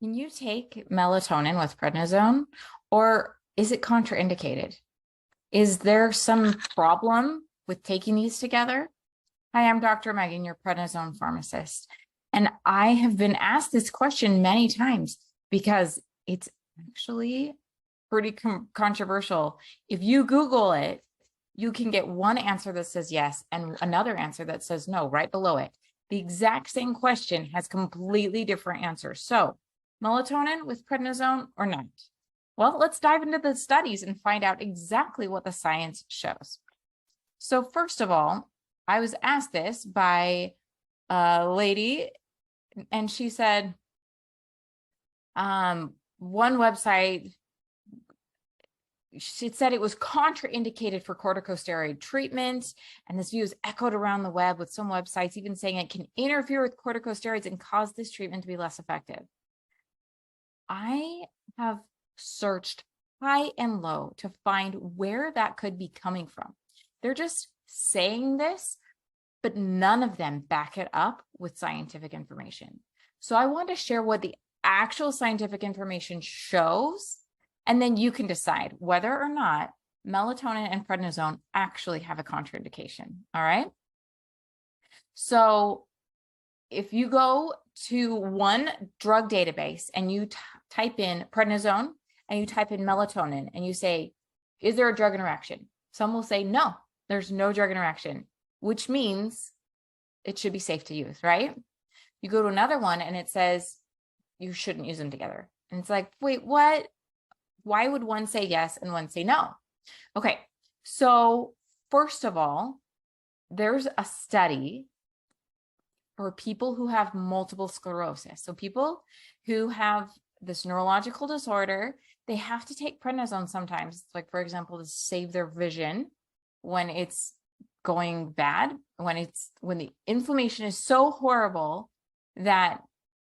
Can you take melatonin with prednisone, or is it contraindicated? Is there some problem with taking these together? Hi, I'm Dr. Megan, your prednisone pharmacist. And I have been asked this question many times because it's actually pretty controversial. If you Google it, you can get one answer that says yes and another answer that says no right below it. The exact same question has completely different answers. So, melatonin with prednisone or not? Well, let's dive into the studies and find out exactly what the science shows. So first of all, I was asked this by a lady, and she said, one website, she said it was contraindicated for corticosteroid treatment. And this view is echoed around the web, with some websites even saying it can interfere with corticosteroids and cause this treatment to be less effective. I have searched high and low to find where that could be coming from. They're just saying this, but none of them back it up with scientific information. So I want to share what the actual scientific information shows, and then you can decide whether or not melatonin and prednisone actually have a contraindication. All right. So if you go to one drug database and you type in prednisone and you type in melatonin and you say, is there a drug interaction? Some will say, no, there's no drug interaction, which means it should be safe to use, right? You go to another one and it says you shouldn't use them together. And it's like, wait, what? Why would one say yes and one say no? Okay, so first of all, there's a study for people who have multiple sclerosis. So people who have this neurological disorder, they have to take prednisone sometimes, like for example, to save their vision when it's going bad, when the inflammation is so horrible that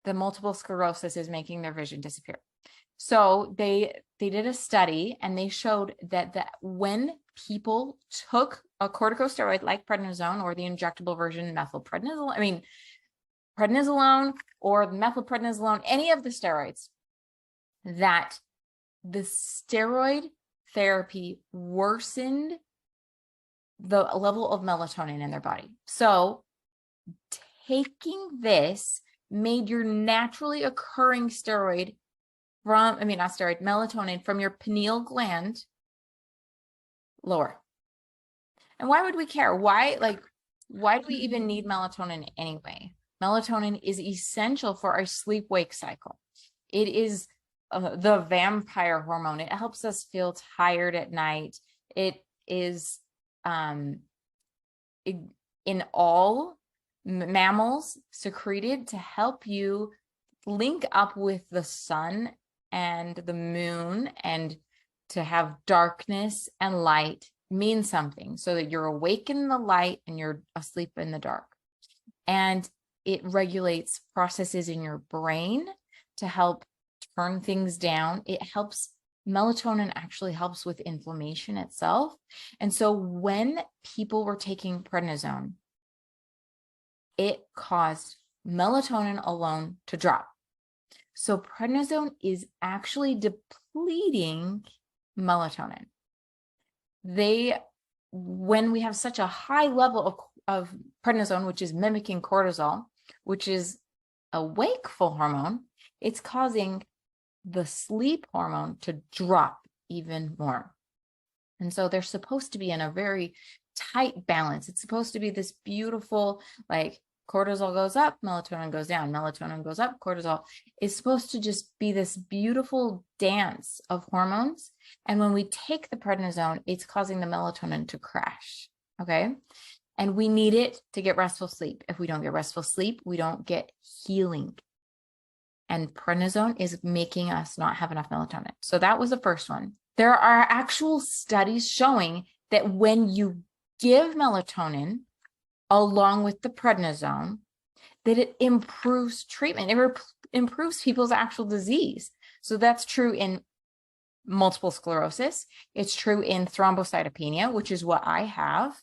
the multiple sclerosis is making their vision disappear. So they did a study and they showed that when people took a corticosteroid like prednisone or the injectable version prednisolone or methylprednisolone, any of the steroids, that the steroid therapy worsened the level of melatonin in their body. So taking this made your naturally occurring melatonin from your pineal gland lower. And why would we care? Why do we even need melatonin anyway? Melatonin is essential for our sleep-wake cycle. It is the vampire hormone. It helps us feel tired at night. It is in all mammals secreted to help you link up with the sun and the moon, and to have darkness and light mean something, so that you're awake in the light and you're asleep in the dark. And it regulates processes in your brain to help turn things down. Melatonin actually helps with inflammation itself. And so when people were taking prednisone, it caused melatonin alone to drop. So prednisone is actually depleting melatonin. When we have such a high level of prednisone, which is mimicking cortisol, which is a wakeful hormone, it's causing the sleep hormone to drop even more. And so they're supposed to be in a very tight balance. It's supposed to be this beautiful, like, cortisol goes up, melatonin goes down, melatonin goes up, cortisol. Is supposed to just be this beautiful dance of hormones. And when we take the prednisone, it's causing the melatonin to crash, okay? And we need it to get restful sleep. If we don't get restful sleep, we don't get healing. And prednisone is making us not have enough melatonin. So that was the first one. There are actual studies showing that when you give melatonin along with the prednisone, that it improves treatment. It improves people's actual disease. So that's true in multiple sclerosis. It's true in thrombocytopenia, which is what I have.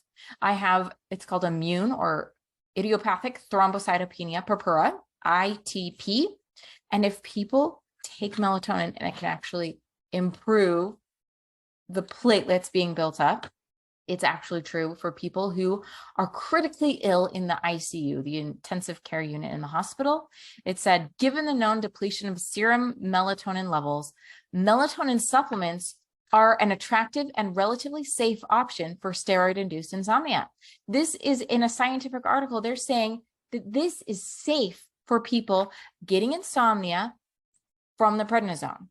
It's called immune or idiopathic thrombocytopenia purpura, ITP. And if people take melatonin and it can actually improve the platelets being built up, it's actually true for people who are critically ill in the ICU, the intensive care unit in the hospital. It said, given the known depletion of serum melatonin levels, melatonin supplements are an attractive and relatively safe option for steroid-induced insomnia. This is in a scientific article. They're saying that this is safe for people getting insomnia from the prednisone.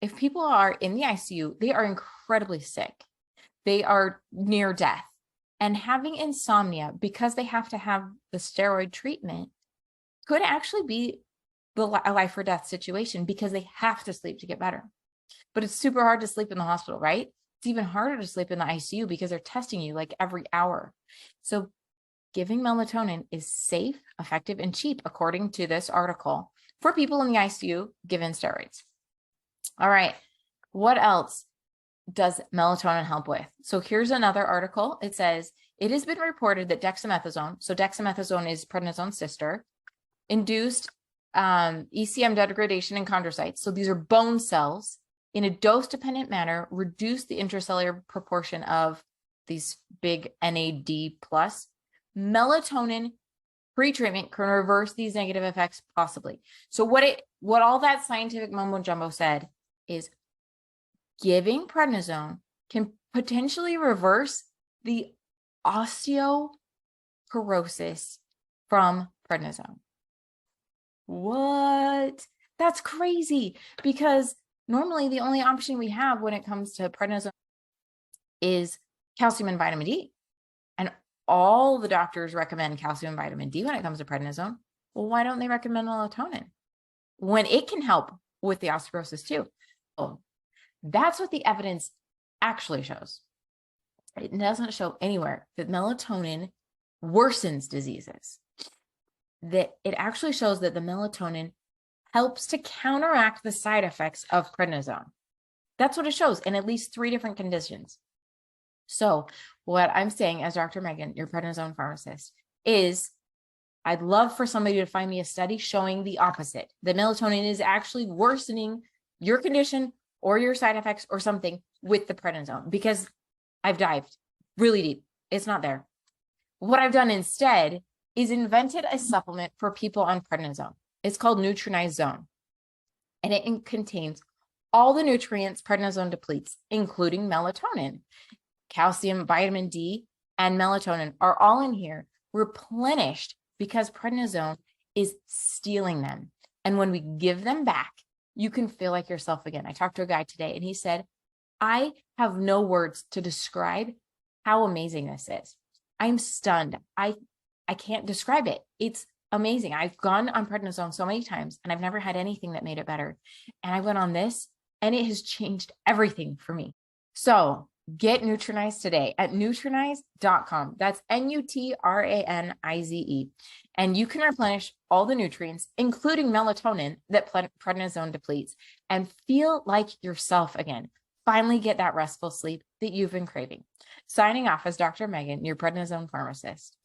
If people are in the ICU, they are incredibly sick. They are near death. And having insomnia because they have to have the steroid treatment could actually be a life or death situation because they have to sleep to get better. But it's super hard to sleep in the hospital, right? It's even harder to sleep in the ICU because they're testing you like every hour. So giving melatonin is safe, effective, and cheap, according to this article, for people in the ICU given steroids. All right, what else does melatonin help with? So here's another article. It says, it has been reported that dexamethasone, so dexamethasone is prednisone's sister, induced ECM degradation in chondrocytes. So these are bone cells in a dose-dependent manner, reduce the intracellular proportion of these big NAD+. Melatonin pre-treatment can reverse these negative effects possibly. So what all that scientific mumbo jumbo said is giving prednisone can potentially reverse the osteoporosis from prednisone. What? That's crazy, because normally the only option we have when it comes to prednisone is calcium and vitamin D. And all the doctors recommend calcium and vitamin D when it comes to prednisone. Well, why don't they recommend melatonin when it can help with the osteoporosis too? Oh, that's what the evidence actually shows. It doesn't show anywhere that melatonin worsens diseases. That it actually shows that the melatonin helps to counteract the side effects of prednisone. That's what it shows in at least 3 different conditions. So what I'm saying as Dr. Megan, your prednisone pharmacist, is I'd love for somebody to find me a study showing the opposite. That melatonin is actually worsening your condition or your side effects or something with the prednisone, because I've dived really deep. It's not there. What I've done instead is invented a supplement for people on prednisone. It's called Nutranize Zone, and it contains all the nutrients prednisone depletes, including melatonin. Calcium, vitamin D, and melatonin are all in here, replenished, because prednisone is stealing them. And when we give them back, you can feel like yourself again. I talked to a guy today and he said, I have no words to describe how amazing this is. I'm stunned. I can't describe it. It's amazing. I've gone on prednisone so many times and I've never had anything that made it better. And I went on this and it has changed everything for me. So get Nutranize today at Nutranize.com. That's Nutranize. And you can replenish all the nutrients, including melatonin, that prednisone depletes, and feel like yourself again. Finally get that restful sleep that you've been craving. Signing off as Dr. Megan, your prednisone pharmacist.